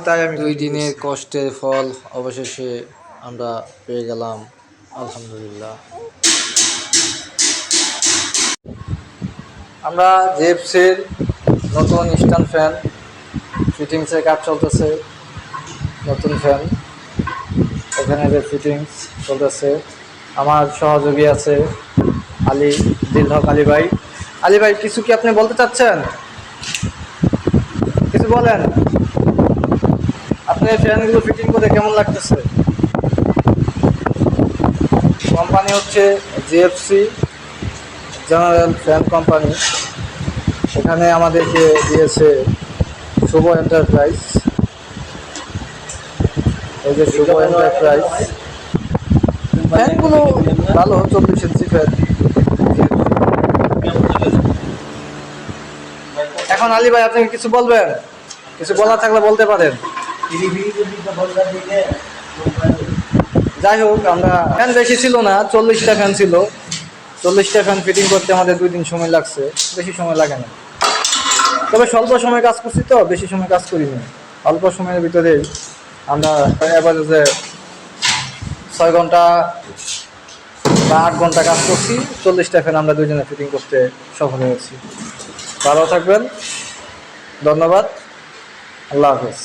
তাই আমি 2 দিনের কষ্টের ফল অবশেষে আমরা পেয়ে গেলাম, আলহামদুলিল্লাহ। আমরা জেপসের নতুন স্ট্যান্ড ফ্যান ফিটিংসের কাজ চলতেছে। নতুন ফ্যান এখানে যে ফিটিংস চলতেছে, আমার সহযোগী আছে আলী, দিল হক আলী ভাই। আলী ভাই, কিছু কি আপনি বলতে চাচ্ছেন? কিছু বলেন। আপনার ফ্যানগুলো ফিটিং করে কেমন লাগতেছে? কোম্পানি হচ্ছে জিএফসি, জেনারেল ফ্যান কোম্পানি। এখানে আমাদেরকে দিয়েছে শুভ এন্টারপ্রাইজ। এই যে শুভ এন্টারপ্রাইজ ফ্যানগুলো ভালো, 24 ইঞ্চি ফ্যান। এখন আলী ভাই, আপনি কিছু বলবেন? কিছু বলার থাকলে বলতে পারেন। যাই হোক, আমরা ফ্যান বেশি ছিল না, 40টা ফ্যান ছিল। 40টা ফ্যান ফিটিং করতে আমাদের 2 দিন সময় লাগছে, বেশি সময় লাগে না। তবে স্বল্প সময় কাজ করছি তো, বেশি সময় কাজ করিনি। অল্প সময়ের ভিতরেই আমরা অ্যাভারেজে 6 ঘন্টা বা 8 ঘন্টা কাজ করছি। 40টা ফ্যান আমরা 2 জনে ফিটিং করতে সফল হয়েছি। ভালো থাকবেন, ধন্যবাদ, আল্লাহ হাফেজ।